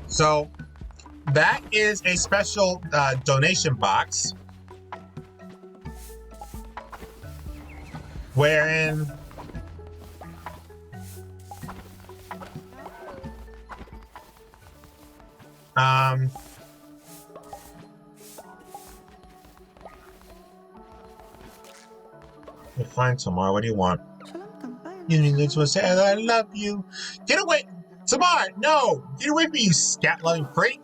So that is a special donation box wherein you'll find Tamar. What do you want? You need to say I love you. Get away, Tamar! No, get away from me, you scat-loving freak!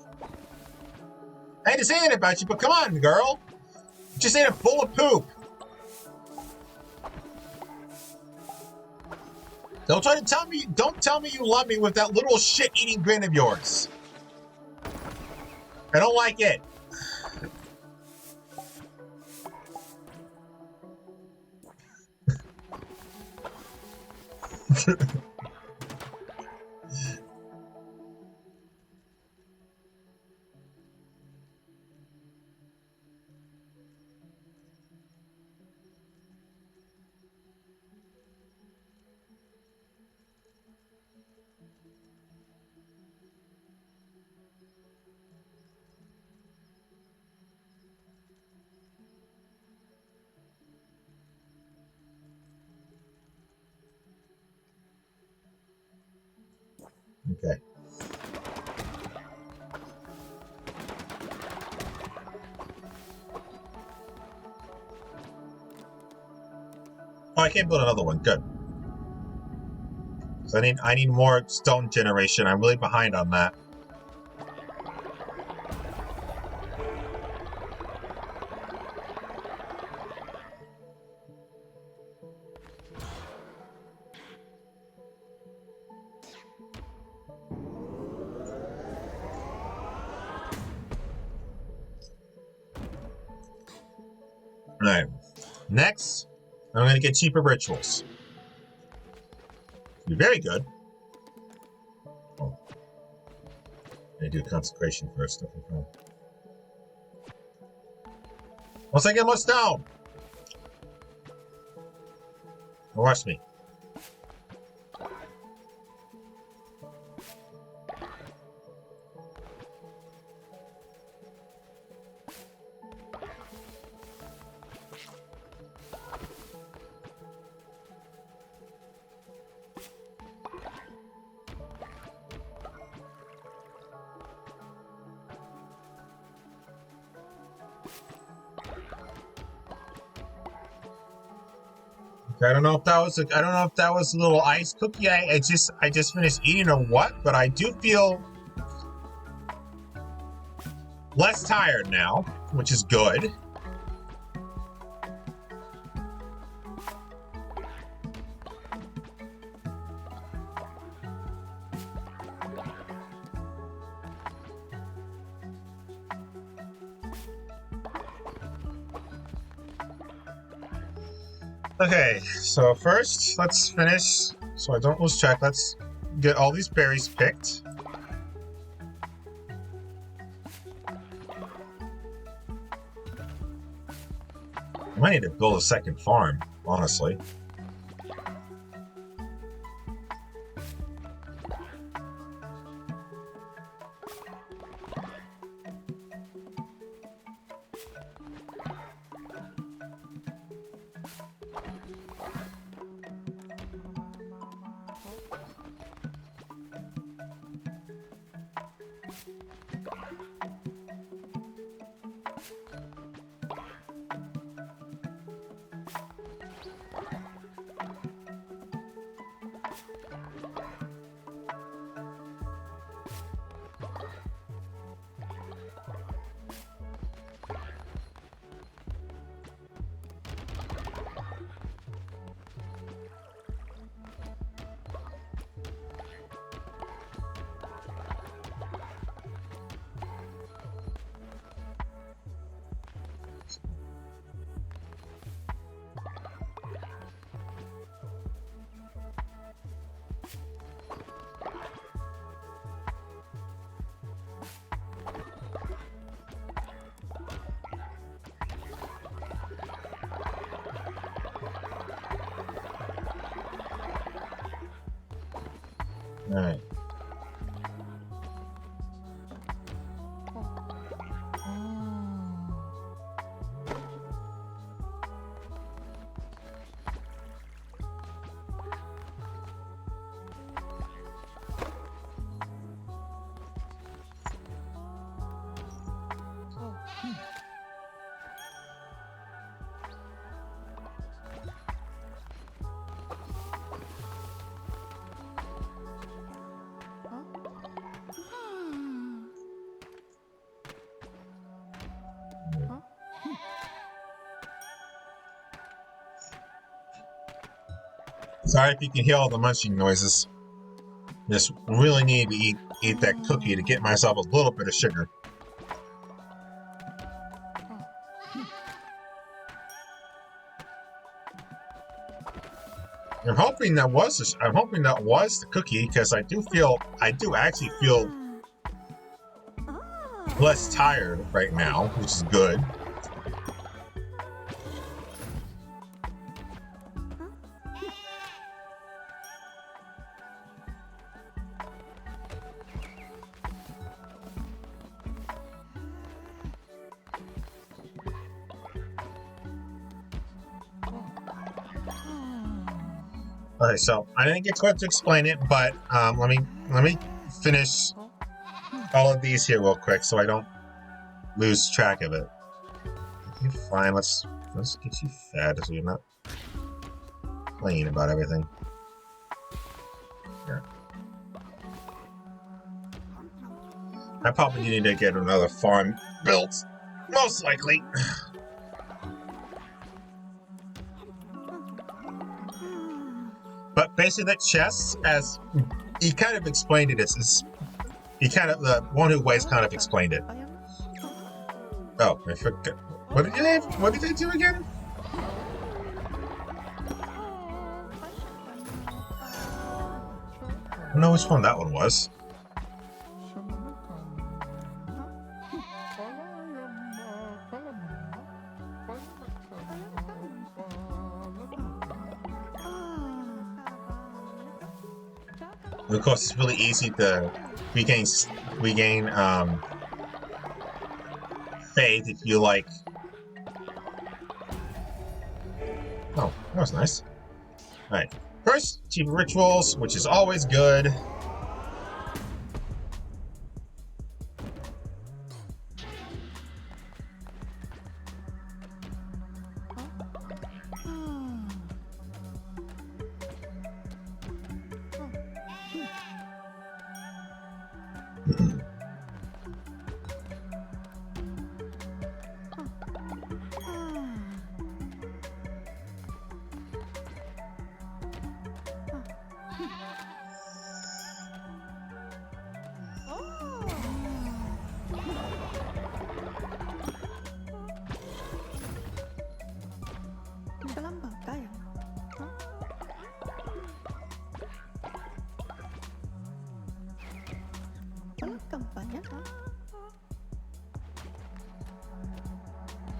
I hate to say it about you, but come on, girl. You just ate a bowl of poop. Don't try to tell me. Don't tell me you love me with that little shit-eating grin of yours. I don't like it. Okay. Oh, I can't build another one. Good. So I need more stone generation. I'm really behind on that. All right. Next, I'm going to get cheaper rituals. Be very good. Oh. I do consecration first. Okay. Once I get more stone. Watch me. I don't know if that was a little ice cookie I just finished eating or what, but I do feel less tired now, which is good. Okay, so first, let's finish, so I don't lose track. Let's get all these berries picked. I might need to build a second farm, honestly. All right. Sorry if you can hear all the munching noises. Just really need to eat that cookie to get myself a little bit of sugar. I'm hoping that was the cookie, because I do actually feel less tired right now, which is good. Okay, so I didn't get quite to explain it, but let me finish all of these here real quick so I don't lose track of it. Okay, fine. Let's get you fed so you're not complaining about everything. Here. I probably need to get another farm built, most likely. But basically, that chest, as he kind of explained it, the one who waits kind of explained it. Oh, I forgot. What did they do again? I don't know which one that one was. Of course, it's really easy to regain faith if you like. Oh, that was nice. All right, first, achieve rituals, which is always good.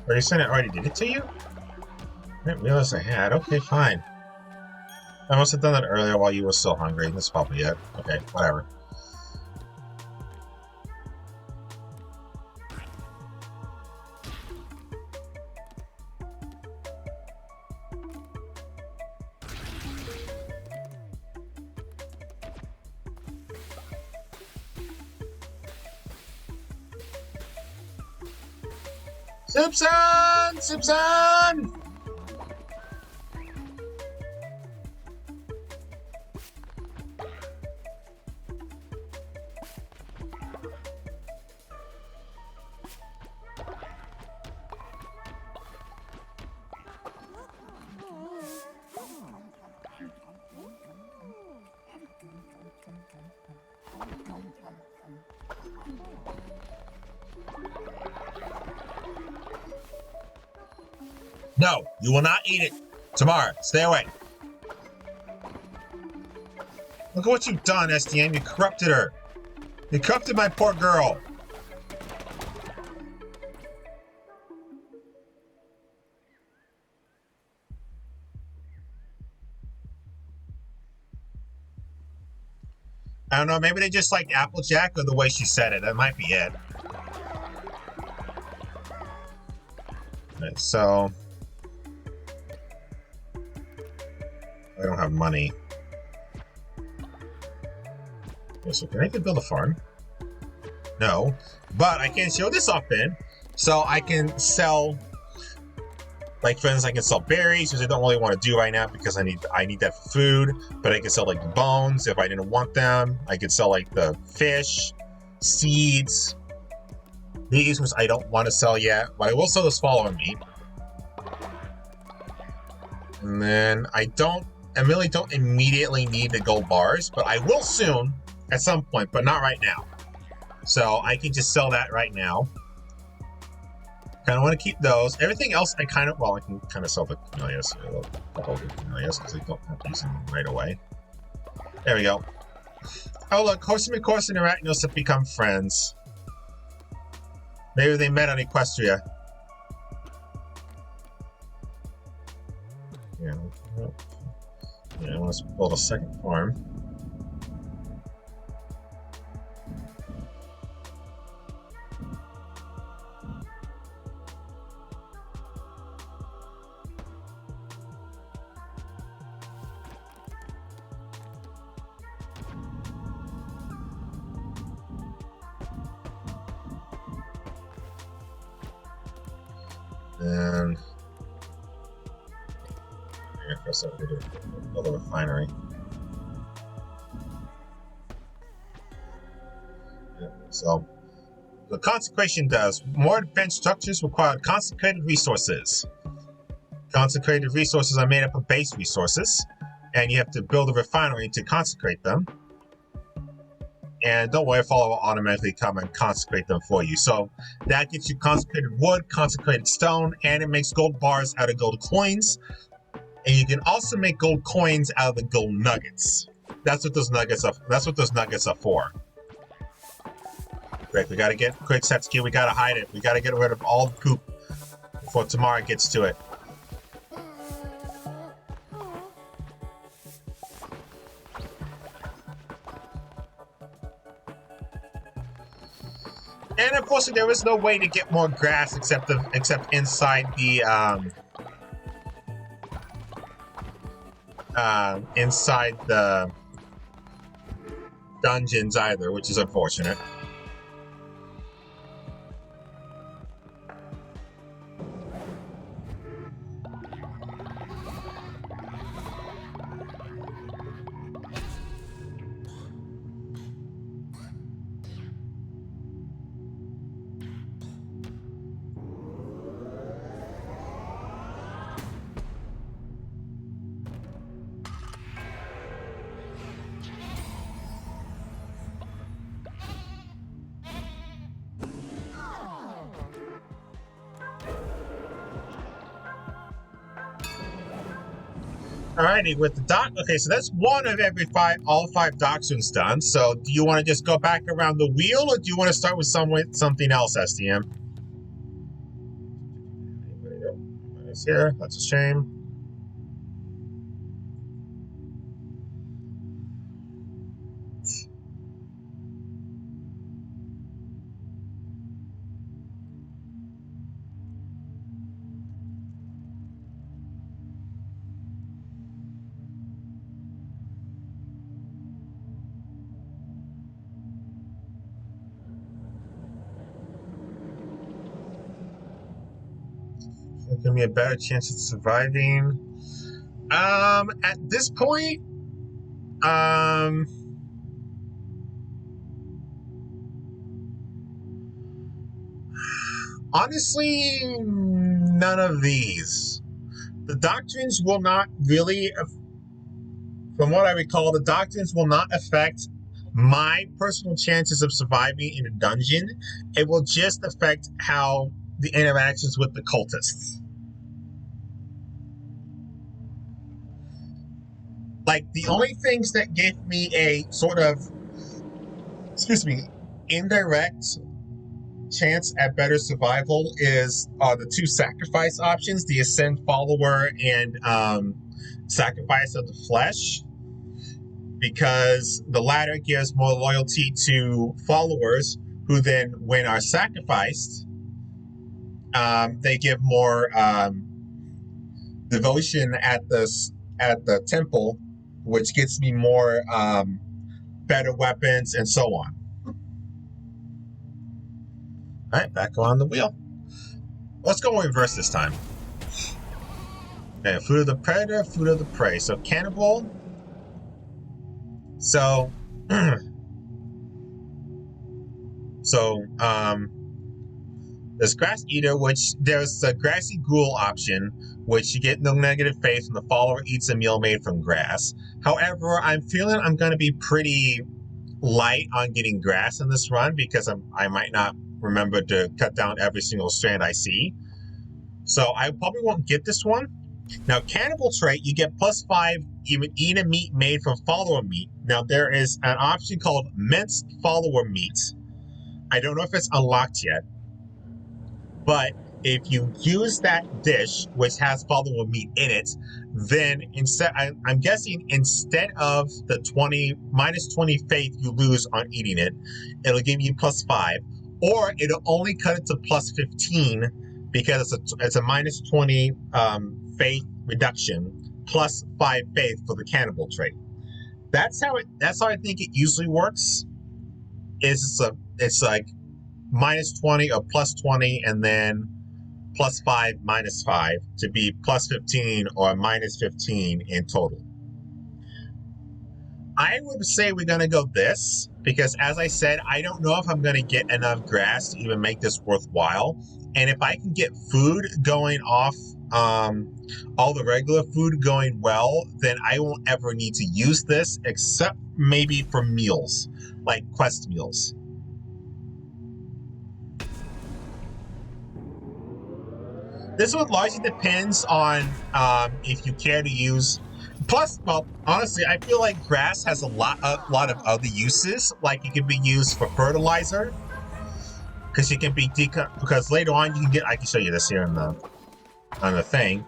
Are you saying I already did it to you? I didn't realize I had. Okay, fine. I must have done that earlier while you were still hungry. That's probably it. Okay, whatever. Simpson! Simpson! No, you will not eat it. Tamara, stay away. Look at what you've done, SDM. You corrupted her. You corrupted my poor girl. I don't know, maybe they just like Applejack or the way she said it. That might be it. Okay, so I don't have money. Okay, so can I build a farm? No, but I can show this off in, so I can sell. Like, for instance, I can sell berries, which I don't really want to do right now because I need that for food. But I can sell like the bones if I didn't want them. I could sell like the fish, seeds, these which I don't want to sell yet, but I will sell this following me. And then I don't I really don't immediately need the gold bars, but I will soon at some point, but not right now. So I can just sell that right now. Kind of want to keep those. Everything else, I kind of, well, I can kind of sell the camellias, because I don't have to use them right away. There we go. Oh, look, Horse and Arachnos have become friends. Maybe they met on Equestria. Yeah, I want to build a second farm. And I guess I'm going to build a refinery. Yeah, so the consecration does more advanced structures require consecrated resources. Consecrated resources are made up of base resources, and you have to build a refinery to consecrate them. And don't worry, Follower will automatically come and consecrate them for you. So that gets you consecrated wood, consecrated stone, and it makes gold bars out of gold coins. And you can also make gold coins out of the gold nuggets. That's what those nuggets are. That's what those nuggets are for. Great, we gotta get quick Setsuki. We gotta hide it. We gotta get rid of all the poop before Tamara gets to it. And unfortunately, there is no way to get more grass except inside the dungeons either, which is unfortunate. Alrighty, with the doc. Okay, so that's one of all five doctrines done. So, do you want to just go back around the wheel, or do you want to start with something else, STM? Anybody's here. That's a shame. Give me a better chance of surviving. At this point, honestly, none of these. The doctrines will not really, from what I recall, the doctrines will not affect my personal chances of surviving in a dungeon. It will just affect how the interactions with the cultists. Like, the only things that give me a sort of, indirect chance at better survival is the two sacrifice options, the Ascend Follower and Sacrifice of the Flesh, because the latter gives more loyalty to followers who then, when are sacrificed, they give more devotion at the temple, which gets me more better weapons and so on. All right, back on the wheel. Let's go in reverse this time. Okay, food of the predator, food of the prey. So cannibal. So, the There's Grass Eater, which there's the Grassy Ghoul option, which you get no negative faith when the follower eats a meal made from grass. However, I'm feeling I'm going to be pretty light on getting grass in this run because I might not remember to cut down every single strand I see. So I probably won't get this one. Now, Cannibal trait, you get +5 even eat a meat made from follower meat. Now, there is an option called minced follower meat. I don't know if it's unlocked yet, but if you use that dish, which has follower meat in it, then instead, I'm guessing instead of the -20 faith you lose on eating it, it'll give you +5, or it'll only cut it to +15 because it's a -20 faith reduction +5 faith for the cannibal trait. That's how I think it usually works. It's like -20 or +20 and then +5 -5 to be +15 or -15 in total. I would say we're going to go this because, as I said, I don't know if I'm going to get enough grass to even make this worthwhile. And if I can get food going off, all the regular food going well, then I won't ever need to use this except maybe for meals, like quest meals. This one largely depends on if you care to use. Plus, well, honestly, I feel like grass has a lot of other uses. Like it can be used for fertilizer, because you can be because later on you can get. I can show you this here on the thing,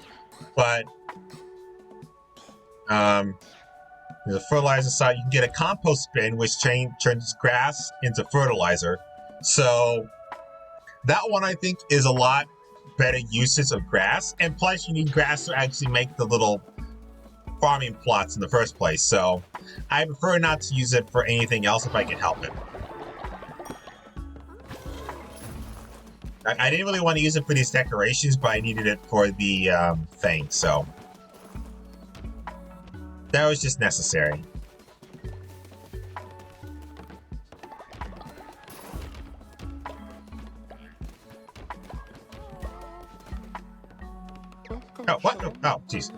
but the fertilizer side, you can get a compost bin, which turns grass into fertilizer. So that one I think is a lot better usage of grass, and plus you need grass to actually make the little farming plots in the first place, so I prefer not to use it for anything else if I can help it. I didn't really want to use it for these decorations, but I needed it for the thing, so that was just necessary. Oh, what? Oh, jeez.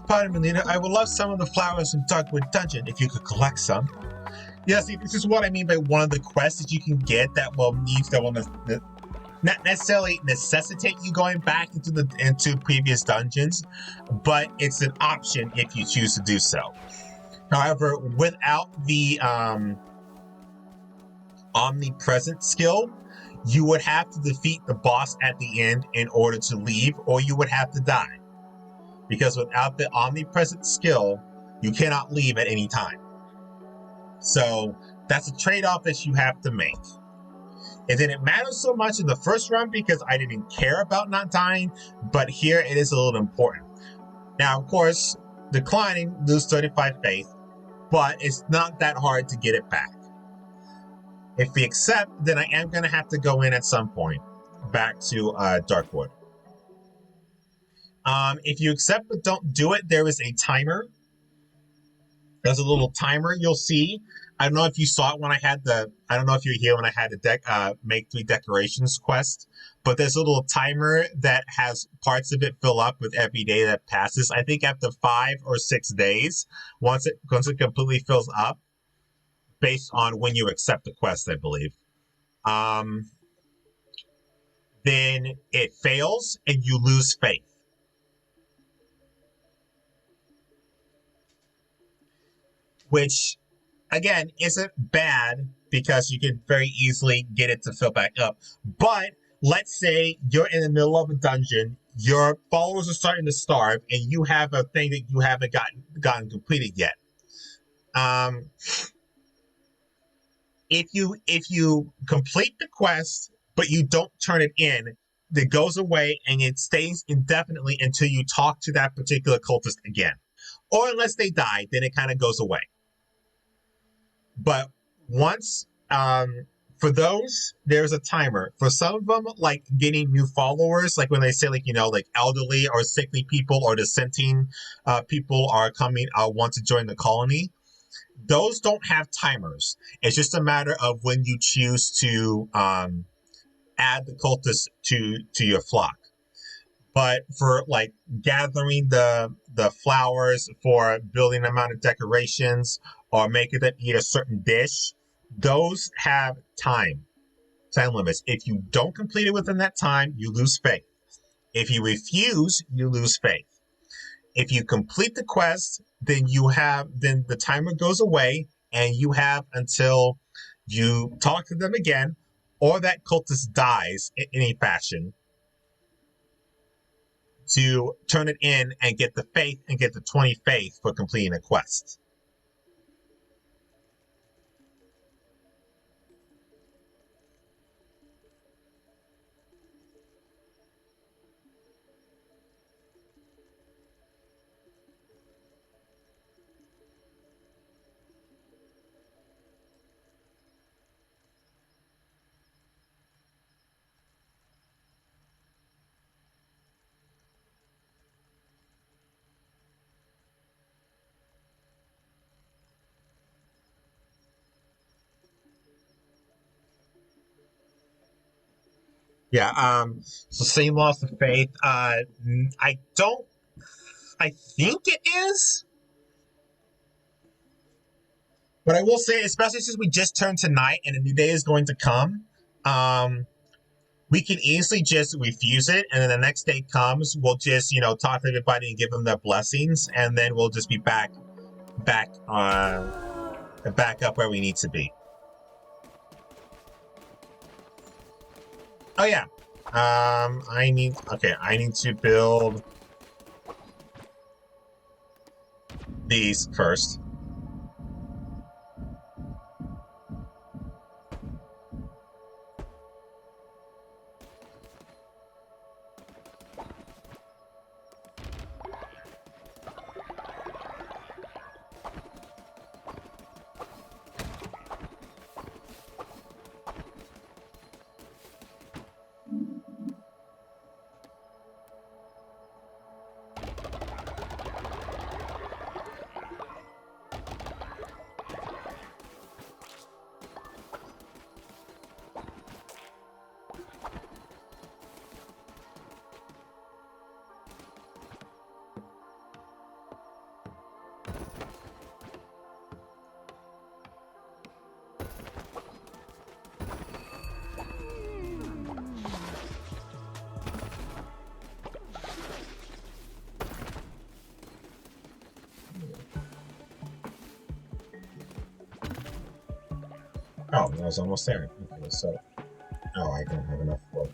Pardon me, Lena. I would love some of the flowers from Darkwood Dungeon if you could collect some. Yeah, see, this is what I mean by one of the quests that you can get that will not necessarily necessitate you going back into previous dungeons, but it's an option if you choose to do so. However, without the omnipresent skill, you would have to defeat the boss at the end in order to leave, or you would have to die. Because without the omnipresent skill, you cannot leave at any time. So that's a trade-off that you have to make. It didn't matter so much in the first run because I didn't care about not dying, but here it is a little important. Now, of course, declining, lose 35 faith, but it's not that hard to get it back. If we accept, then I am going to have to go in at some point back to Darkwood. If you accept but don't do it, there is a timer. There's a little timer you'll see. I don't know if you saw it when I don't know if you were here when I had the make 3 decorations quest, but there's a little timer that has parts of it fill up with every day that passes. I think after 5 or 6 days, once it completely fills up, based on when you accept the quest, I believe. Then it fails and you lose faith. Which, again, isn't bad because you can very easily get it to fill back up. But let's say you're in the middle of a dungeon, your followers are starting to starve, and you have a thing that you haven't gotten completed yet. If you complete the quest but you don't turn it in, it goes away and it stays indefinitely until you talk to that particular cultist again, or unless they die, then it kind of goes away. But once, for those, there's a timer. For some of them, like getting new followers, like when they say, like, like elderly or sickly people or dissenting people are coming, want to join the colony, those don't have timers. It's just a matter of when you choose to add the cultists to your flock. But for like gathering the flowers, for building them out of decorations, or making them eat a certain dish, those have time limits. If you don't complete it within that time, you lose faith. If you refuse, you lose faith. If you complete the quest, then the timer goes away, and you have until you talk to them again, or that cultist dies in any fashion, to turn it in and get the faith and get the 20 faith for completing a quest. Yeah, so same loss of faith. I think it is. But I will say, especially since we just turned tonight and a new day is going to come, we can easily just refuse it, and then the next day comes, we'll just, talk to everybody and give them their blessings, and then we'll just be back up where we need to be. Oh yeah. I need to build these first. Oh, I was almost there. Okay, so... Oh, I don't have enough wood.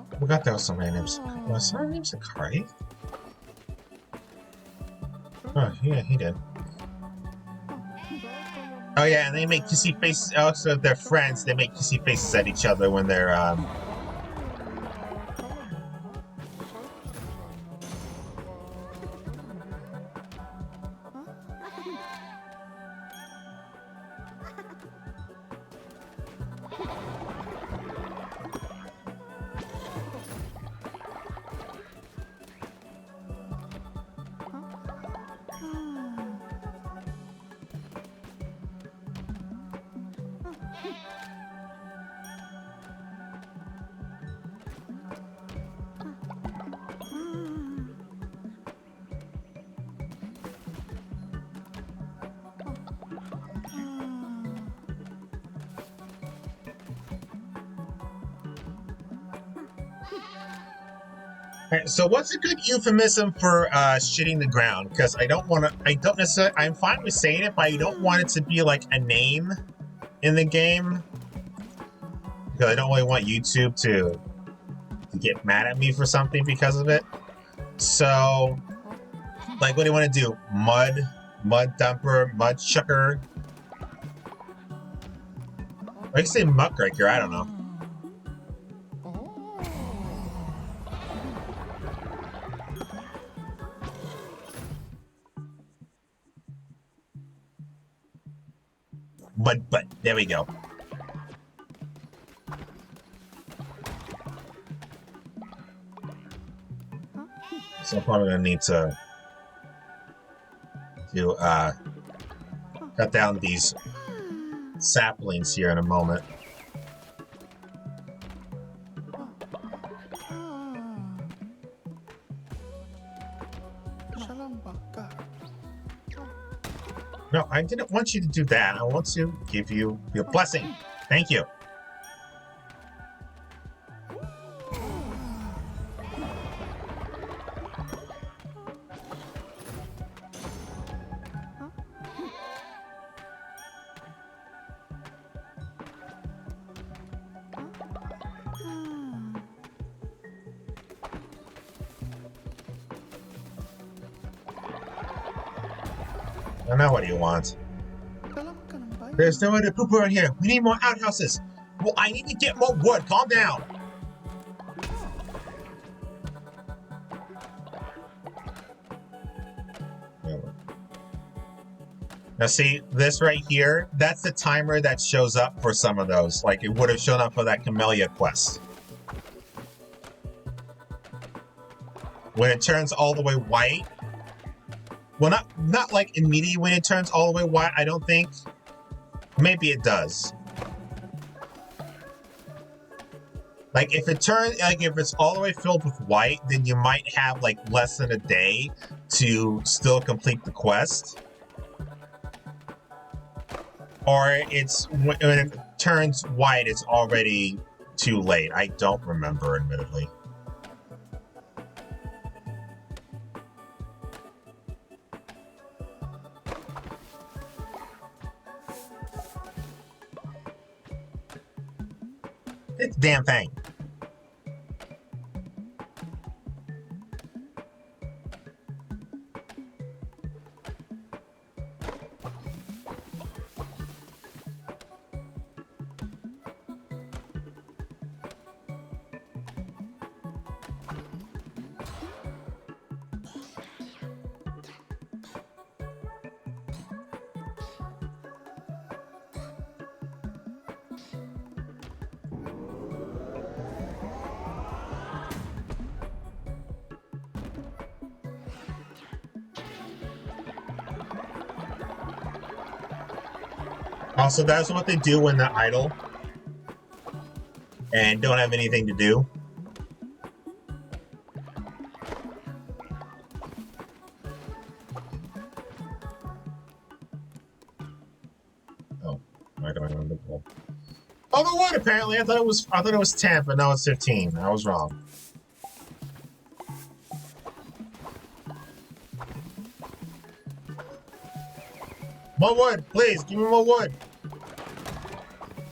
I forgot there was some names. Was her name's Akari? Oh, yeah, he did. Oh yeah, and they make kissy faces. Also, if they're friends, they make kissy faces at each other when they're Alright, so what's a good euphemism for shitting the ground? Because I don't necessarily, I'm fine with saying it, but I don't want it to be like a name in the game. Because I don't really want YouTube to get mad at me for something because of it. So, Like, what do you want to do? Mud dumper, mud chucker? I can say muckraker, I don't know. But there we go. So I'm probably gonna need to cut down these saplings here in a moment. No, I didn't want you to do that. I want to give you your blessing. Thank you. Now what do you want? There's no other poop around here. We need more outhouses. Well, I need to get more wood. Calm down. Now see, this right here, that's the timer that shows up for some of those. Like, it would have shown up for that Camellia quest. When it turns all the way white. Well, not like immediately when it turns all the way white, I don't think. Maybe it does. Like, if it turns, like, if it's all the way filled with white, then you might have, like, less than a day to still complete the quest. Or it's, when it turns white, it's already too late. I don't remember, admittedly. It's a damn thing. Also, that's what they do when they're idle and don't have anything to do. Oh, I don't remember the goal. Oh, the wood, apparently. I thought it was 10, but no, it's 15. I was wrong. More wood, please. Give me more wood.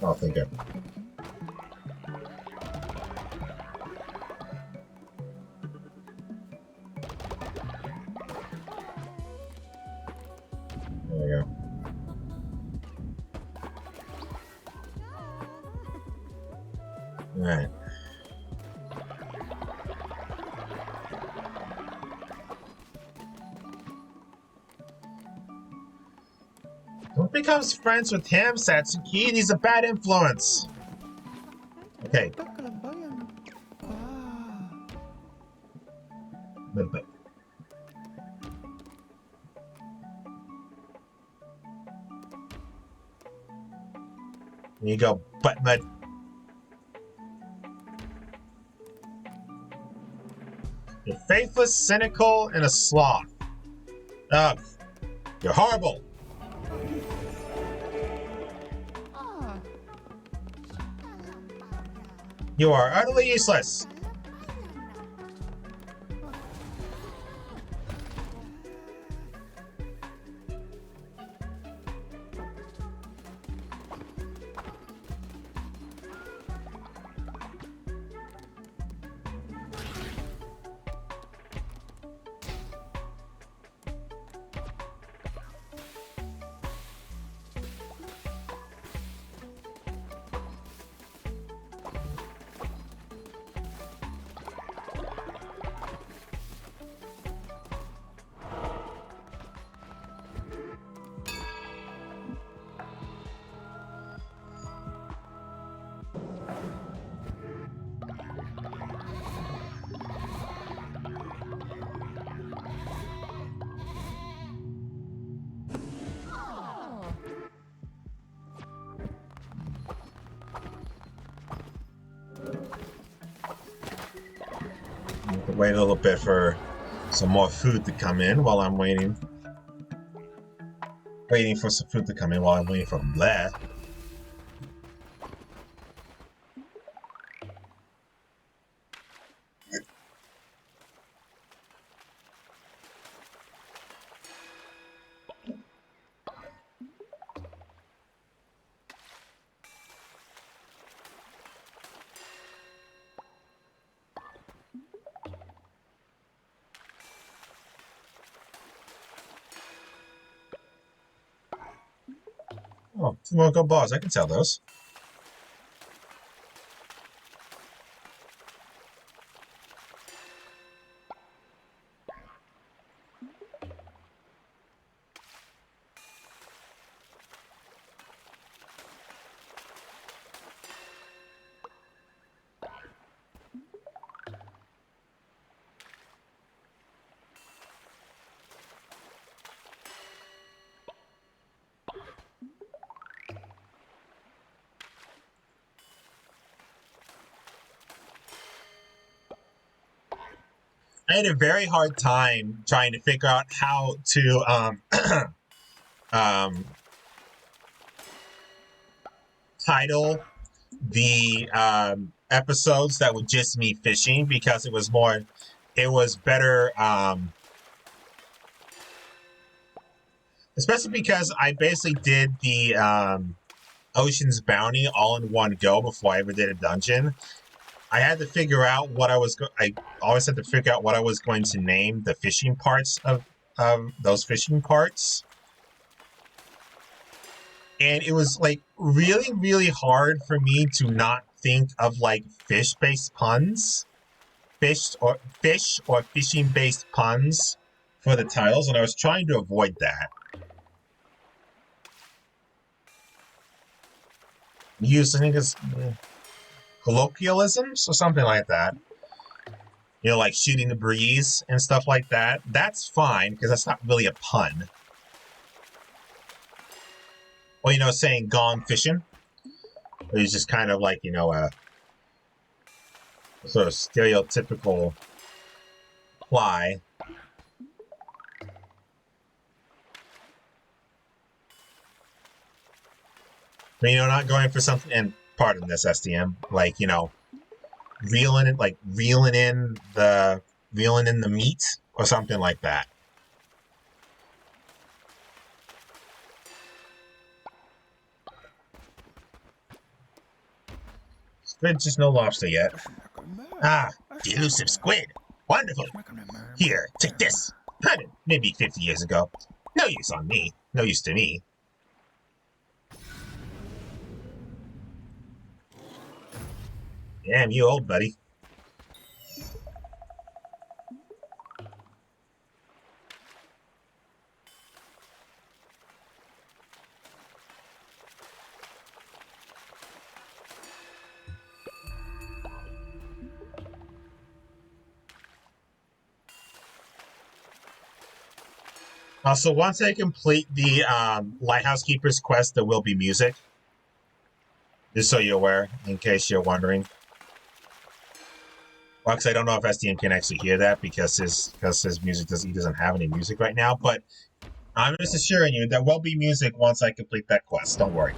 Oh, thank you. There we go. All right. Don't become friends with him, Satsuki. He's a bad influence. Okay. But. There you go, butt mud. You're faithless, cynical, and a sloth. Ugh. You're horrible. You are utterly useless. Wait a little bit for some more food to come in while I'm waiting. Waiting for some food to come in while I'm waiting for bleh. Oh, 2 more gold bars. I can sell those. I had a very hard time trying to figure out how to title the episodes that were just me fishing, because it was better, especially because I basically did the Ocean's Bounty all in one go before I ever did a dungeon. I had to figure out what I always had to figure out what I was going to name the fishing parts of those fishing parts. And it was like really, really hard for me to not think of like fish-based puns. Fish or fishing-based puns for the titles, and I was trying to avoid that. Use, I think it's colloquialisms or something like that. You know, like shooting the breeze and stuff like that. That's fine, because that's not really a pun. Or, you know, saying gone fishing. It's just kind of like, you know, a sort of stereotypical ply. But, you know, not going for something, and pardon this, SDM, like, you know, reeling in the meat or something like that. Squid, just no lobster yet. Ah, the elusive squid. Wonderful. Here, take this. Had it maybe 50 years ago. No use on me. No use to me. Damn you, old buddy. Also, once I complete the Lighthouse Keeper's quest, there will be music. Just so you're aware, in case you're wondering. Well, because I don't know if SDM can actually hear that because his music he doesn't have any music right now. But I'm just assuring you there will be music once I complete that quest. Don't worry.